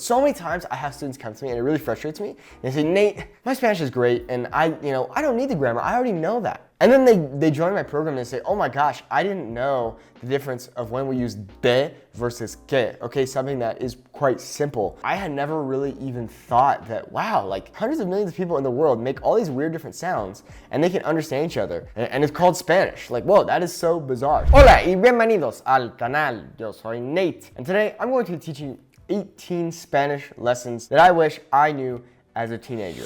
so many times I have students come to me and it really frustrates me. They say, Nate, my Spanish is great and I don't need the grammar. I already know that. And then they join my program and they say, oh my gosh, I didn't know the difference of when we use de versus que, okay? Something that is quite simple. I had never really even thought that, wow, like hundreds of millions of people in the world make all these weird different sounds and they can understand each other. And it's called Spanish. Like, whoa, that is so bizarre. Hola y bienvenidos al canal. Yo soy Nate. And today I'm going to be teaching 18 Spanish lessons that I wish I knew as a teenager.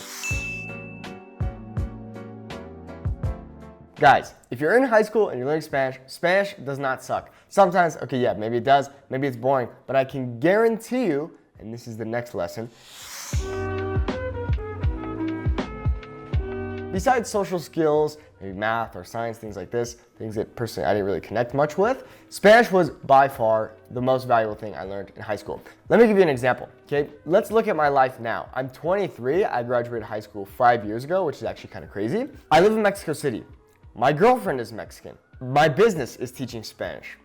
Guys, if you're in high school and you're learning Spanish, Spanish does not suck. Sometimes, okay, yeah, maybe it does, maybe it's boring, but I can guarantee you, and this is the next lesson, besides social skills, maybe math or science, things like this, things that personally I didn't really connect much with, Spanish was by far the most valuable thing I learned in high school. Let me give you an example, okay? Let's look at my life now. I'm 23, I graduated high school 5 years ago, which is actually kind of crazy. I live in Mexico City. My girlfriend is Mexican. My business is teaching Spanish.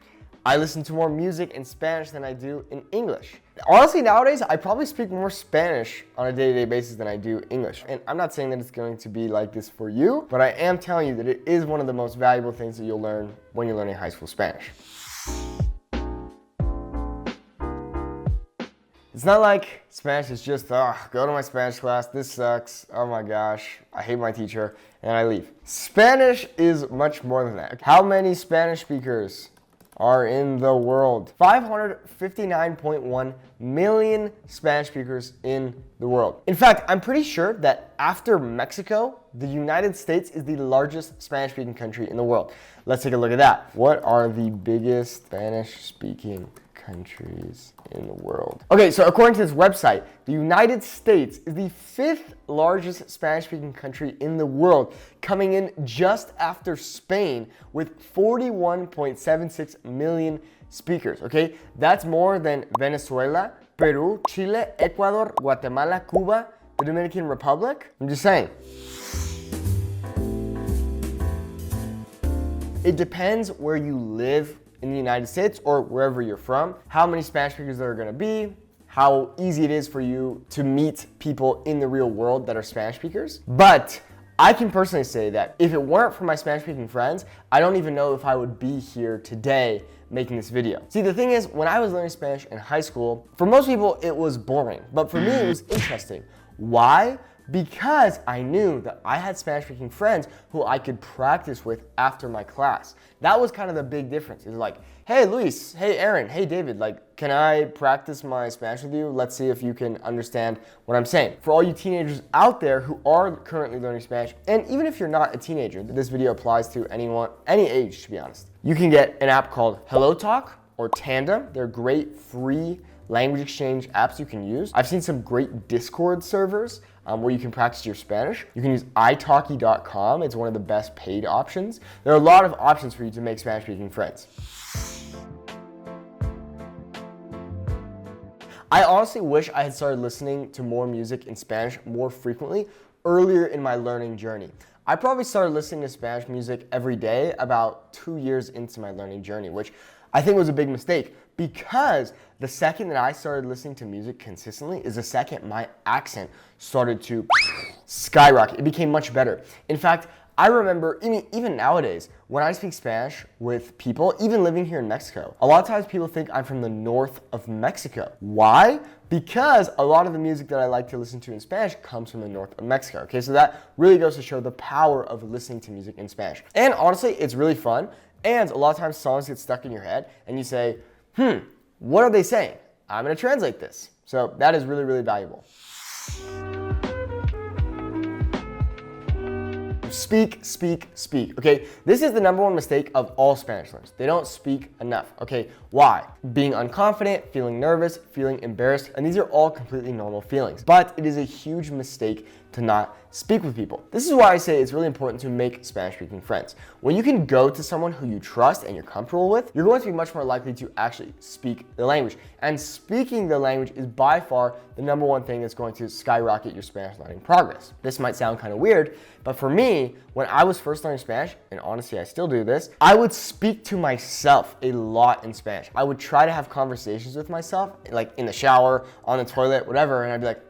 I listen to more music in Spanish than I do in English. Honestly, nowadays, I probably speak more Spanish on a day-to-day basis than I do English. And I'm not saying that it's going to be like this for you, but I am telling you that it is one of the most valuable things that you'll learn when you're learning high school Spanish. It's not like Spanish is just, go to my Spanish class, this sucks, oh my gosh, I hate my teacher, and I leave. Spanish is much more than that. How many Spanish speakers are in the world? 559.1 million Spanish speakers in the world. In fact, I'm pretty sure that after Mexico, the United States is the largest Spanish-speaking country in the world. Let's take a look at that. What are the biggest Spanish-speaking countries in the world? Okay, so according to this website, the United States is the 5th largest Spanish-speaking country in the world, coming in just after Spain with 41.76 million speakers, okay? That's more than Venezuela, Peru, Chile, Ecuador, Guatemala, Cuba, the Dominican Republic. I'm just saying. It depends where you live in the United States or wherever you're from, how many Spanish speakers there are going to be, how easy it is for you to meet people in the real world that are Spanish speakers. But I can personally say that if it weren't for my Spanish speaking friends, I don't even know if I would be here today making this video. See, the thing is, when I was learning Spanish in high school, for most people it was boring, but for me it was interesting. Why? Because I knew that I had Spanish-speaking friends who I could practice with after my class. That was kind of the big difference. It's like, hey Luis, hey Aaron, hey David, like, can I practice my Spanish with you? Let's see if you can understand what I'm saying. For all you teenagers out there who are currently learning Spanish, and even if you're not a teenager, this video applies to anyone, any age to be honest. You can get an app called Hello Talk or Tandem. They're great free language exchange apps you can use. I've seen some great Discord servers where you can practice your Spanish. You can use italki.com. It's one of the best paid options. There are a lot of options for you to make Spanish-speaking friends. I honestly wish I had started listening to more music in Spanish more frequently earlier in my learning journey. I probably started listening to Spanish music every day about 2 years into my learning journey, which I think was a big mistake because the second that I started listening to music consistently is the second my accent started to skyrocket. It became much better. In fact, I remember, even nowadays, when I speak Spanish with people, even living here in Mexico, a lot of times people think I'm from the north of Mexico. Why? Because a lot of the music that I like to listen to in Spanish comes from the north of Mexico. Okay, so that really goes to show the power of listening to music in Spanish. And honestly, it's really fun. And a lot of times songs get stuck in your head and you say, what are they saying? I'm gonna translate this. So that is really, really valuable. Speak, speak, speak, okay? This is the #1 mistake of all Spanish learners. They don't speak enough, okay? Why? Being unconfident, feeling nervous, feeling embarrassed, and these are all completely normal feelings. But it is a huge mistake to not speak with people. This is why I say it's really important to make Spanish-speaking friends. When you can go to someone who you trust and you're comfortable with, you're going to be much more likely to actually speak the language. And speaking the language is by far the #1 thing that's going to skyrocket your Spanish learning progress. This might sound kind of weird, but for me, me, when I was first learning Spanish, and honestly, I still do this, I would speak to myself a lot in Spanish. I would try to have conversations with myself, like in the shower, on the toilet, whatever, and I'd be like,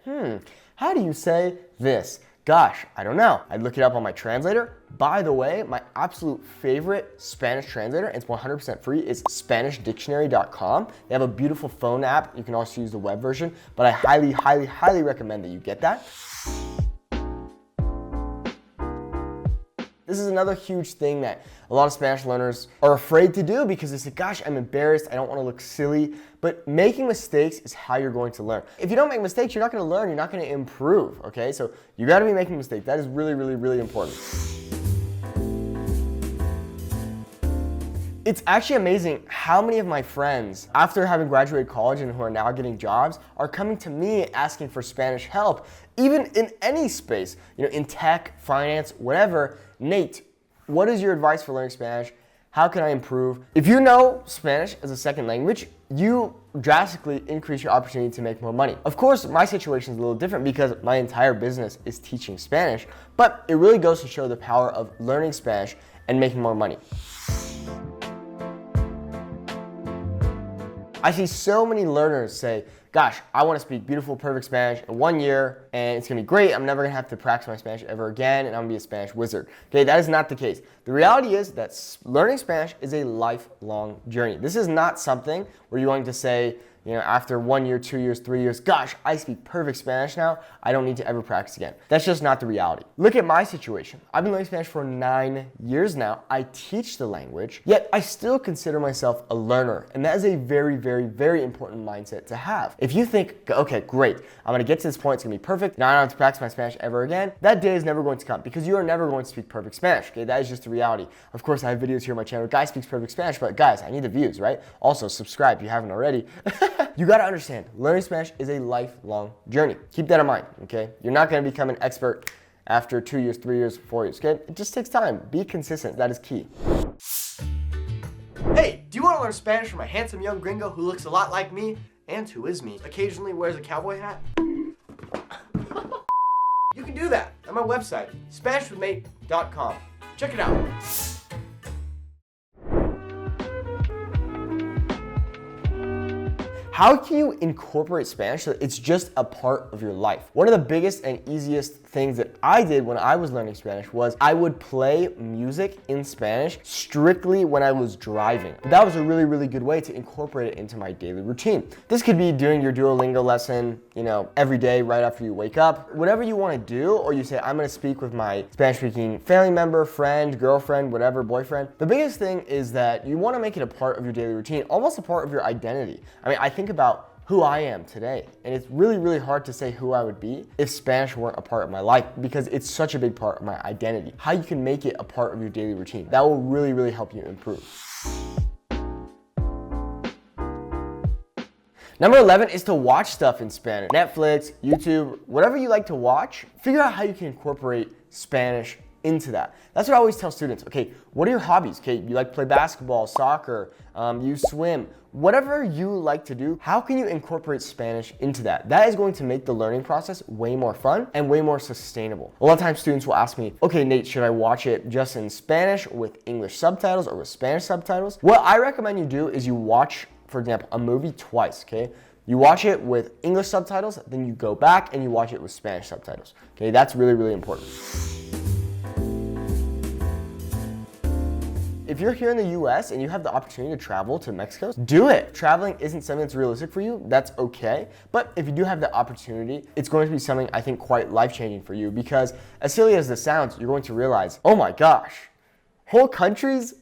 how do you say this? Gosh, I don't know. I'd look it up on my translator. By the way, my absolute favorite Spanish translator, it's 100% free, is SpanishDictionary.com. They have a beautiful phone app. You can also use the web version, but I highly, highly, highly recommend that you get that. This is another huge thing that a lot of Spanish learners are afraid to do because they say, gosh, I'm embarrassed, I don't want to look silly. But making mistakes is how you're going to learn. If you don't make mistakes, you're not going to learn, you're not going to improve, okay? So you got to be making mistakes. That is really, really, really important. It's actually amazing how many of my friends, after having graduated college and who are now getting jobs, are coming to me asking for Spanish help, even in any space, in tech, finance, whatever. Nate, what is your advice for learning Spanish? How can I improve? If you know Spanish as a second language, you drastically increase your opportunity to make more money. Of course, my situation is a little different because my entire business is teaching Spanish, but it really goes to show the power of learning Spanish and making more money. I see so many learners say, gosh, I want to speak beautiful, perfect Spanish in 1 year, and it's going to be great. I'm never going to have to practice my Spanish ever again, and I'm going to be a Spanish wizard. Okay, that is not the case. The reality is that learning Spanish is a lifelong journey. This is not something where you're going to say, after 1 year, 2 years, 3 years, gosh, I speak perfect Spanish now. I don't need to ever practice again. That's just not the reality. Look at my situation. I've been learning Spanish for 9 years now. I teach the language, yet I still consider myself a learner. And that is a very, very, very important mindset to have. If you think, okay, great, I'm gonna get to this point, it's gonna be perfect, now I don't have to practice my Spanish ever again, that day is never going to come because you are never going to speak perfect Spanish, okay? That is just the reality. Of course, I have videos here on my channel, Guy Speaks Perfect Spanish, but guys, I need the views, right? Also, subscribe if you haven't already. You gotta understand, learning Spanish is a lifelong journey. Keep that in mind, okay? You're not gonna become an expert after 2 years, 3 years, 4 years, okay? It just takes time. Be consistent, that is key. Hey, do you wanna learn Spanish from a handsome young gringo who looks a lot like me and who is me, occasionally wears a cowboy hat? You can do that on my website, SpanishWithMate.com. Check it out. How can you incorporate Spanish so that it's just a part of your life? One of the biggest and easiest things that I did when I was learning Spanish was I would play music in Spanish strictly when I was driving. That was a really, really good way to incorporate it into my daily routine. This could be doing your Duolingo lesson, every day right after you wake up. Whatever you want to do, or you say, I'm going to speak with my Spanish-speaking family member, friend, girlfriend, whatever, boyfriend. The biggest thing is that you want to make it a part of your daily routine, almost a part of your identity. I think about who I am today, and it's really, really hard to say who I would be if Spanish weren't a part of my life because it's such a big part of my identity. How you can make it a part of your daily routine, that will really, really help you improve. Number 11 is to watch stuff in Spanish. Netflix, YouTube, whatever you like to watch, figure out how you can incorporate Spanish into that. That's what I always tell students. Okay, what are your hobbies? Okay, you like to play basketball, soccer, you swim, whatever you like to do, how can you incorporate Spanish into that? That is going to make the learning process way more fun and way more sustainable. A lot of times students will ask me, okay, Nate, should I watch it just in Spanish with English subtitles or with Spanish subtitles? What I recommend you do is you watch, for example, a movie twice, okay? You watch it with English subtitles, then you go back and you watch it with Spanish subtitles. Okay, that's really, really important. If you're here in the US and you have the opportunity to travel to Mexico, do it. Traveling isn't something that's realistic for you, that's okay. But if you do have the opportunity, it's going to be something I think quite life-changing for you because as silly as this sounds, you're going to realize, oh my gosh, whole countries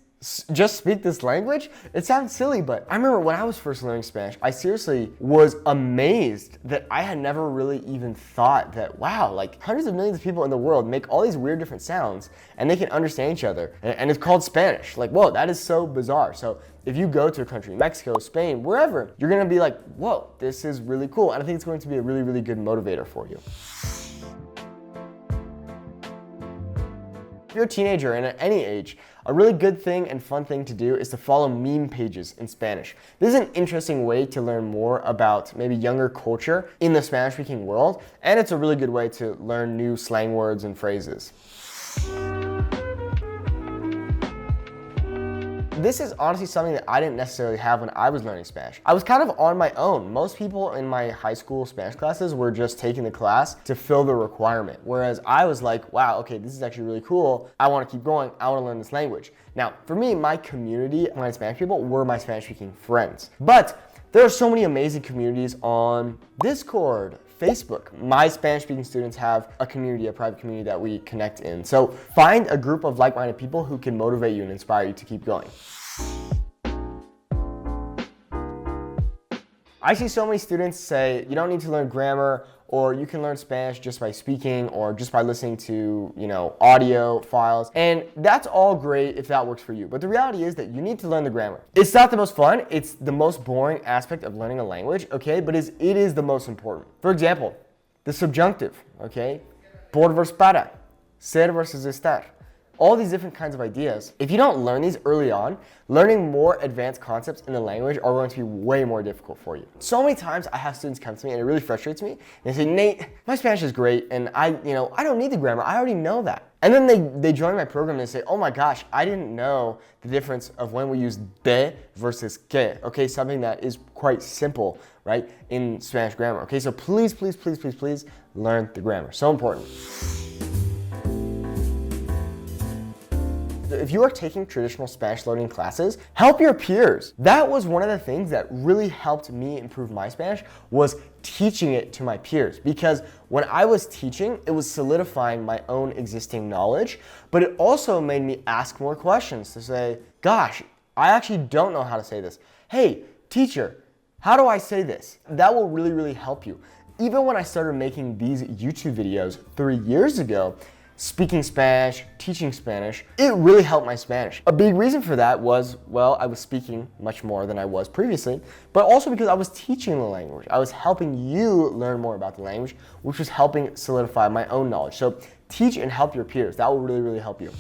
just speak this language? It sounds silly, but I remember when I was first learning Spanish, I seriously was amazed that I had never really even thought that, wow, like hundreds of millions of people in the world make all these weird different sounds and they can understand each other. And it's called Spanish. Like, whoa, that is so bizarre. So if you go to a country, Mexico, Spain, wherever, you're gonna be like, whoa, this is really cool. And I think it's going to be a really, really good motivator for you. If you're a teenager and at any age, a really good thing and fun thing to do is to follow meme pages in Spanish. This is an interesting way to learn more about maybe younger culture in the Spanish-speaking world, and it's a really good way to learn new slang words and phrases. this is honestly something that I didn't necessarily have when I was learning Spanish. I was kind of on my own. Most people in my high school Spanish classes were just taking the class to fill the requirement. Whereas I was like, wow, okay, this is actually really cool. I want to keep going. I want to learn this language. Now, for me, my community, my Spanish people, were my Spanish speaking friends. But there are so many amazing communities on Discord, Facebook. My Spanish speaking students have a community, a private community that we connect in. So find a group of like-minded people who can motivate you and inspire you to keep going. I see so many students say you don't need to learn grammar, or you can learn Spanish just by speaking or just by listening to, audio files. And that's all great if that works for you. But the reality is that you need to learn the grammar. It's not the most fun, it's the most boring aspect of learning a language, okay? But it is the most important. For example, the subjunctive, okay? Por versus para, ser versus estar. All these different kinds of ideas. If you don't learn these early on, learning more advanced concepts in the language are going to be way more difficult for you. So many times I have students come to me and it really frustrates me. They say, Nate, my Spanish is great and I don't need the grammar. I already know that. And then they join my program and they say, oh my gosh, I didn't know the difference of when we use de versus que. Okay, something that is quite simple, right, in Spanish grammar. Okay, so please, please, please, please, please learn the grammar. So important. If you are taking traditional Spanish learning classes, help your peers. That was one of the things that really helped me improve my Spanish, was teaching it to my peers. Because when I was teaching, it was solidifying my own existing knowledge, but it also made me ask more questions to say, gosh, I actually don't know how to say this. Hey, teacher, how do I say this? That will really, really help you. Even when I started making these YouTube videos 3 years ago, speaking Spanish, teaching Spanish, it really helped my Spanish. A big reason for that was, well, I was speaking much more than I was previously, but also because I was teaching the language. I was helping you learn more about the language, which was helping solidify my own knowledge. So teach and help your peers. That will really, really help you.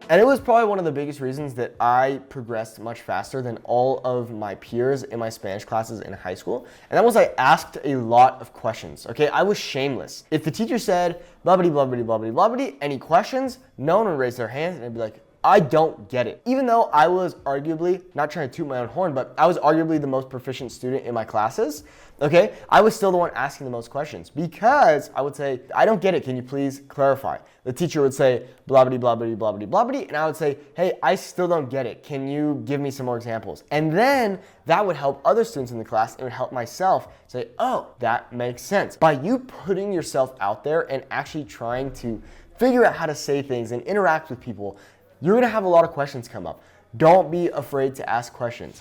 And it was probably one of the biggest reasons that I progressed much faster than all of my peers in my Spanish classes in high school. And that was I asked a lot of questions, okay? I was shameless. If the teacher said, blah, blah, blah, blah, blah, blah, blah, blah, any questions, no one would raise their hands and I'd be like, I don't get it. Even though I was arguably, not trying to toot my own horn, but I was arguably the most proficient student in my classes, okay? I was still the one asking the most questions because I would say, I don't get it, can you please clarify? The teacher would say, blah, blah, blah, blah, blah, blah, blah, blah, and I would say, hey, I still don't get it. Can you give me some more examples? And then that would help other students in the class. It would help myself say, oh, that makes sense. By you putting yourself out there and actually trying to figure out how to say things and interact with people, you're gonna have a lot of questions come up. Don't be afraid to ask questions.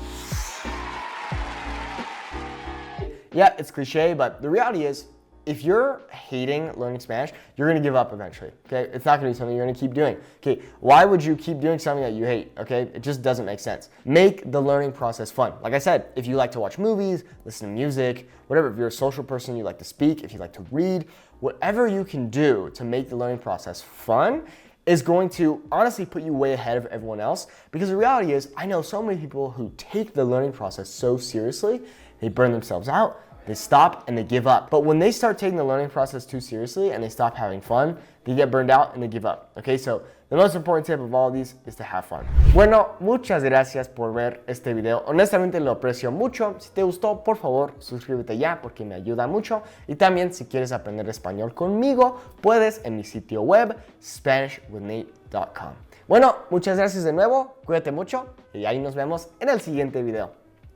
Yeah, it's cliche, but the reality is, if you're hating learning Spanish, you're gonna give up eventually, okay? It's not gonna be something you're gonna keep doing, okay? Why would you keep doing something that you hate, okay? It just doesn't make sense. Make the learning process fun. Like I said, if you like to watch movies, listen to music, whatever, if you're a social person, you like to speak, if you like to read, whatever you can do to make the learning process fun is going to honestly put you way ahead of everyone else, because the reality is, I know so many people who take the learning process so seriously, they burn themselves out, they stop and they give up. But when they start taking the learning process too seriously and they stop having fun, they get burned out and they give up. Okay, so the most important tip of all of these is to have fun. Bueno, muchas gracias por ver este video. Honestamente lo aprecio mucho. Si te gustó, por favor, suscríbete ya porque me ayuda mucho. Y también, si quieres aprender español conmigo, puedes en mi sitio web, SpanishWithNate.com. Bueno, muchas gracias de nuevo. Cuídate mucho y ahí nos vemos en el siguiente video.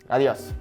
Adiós.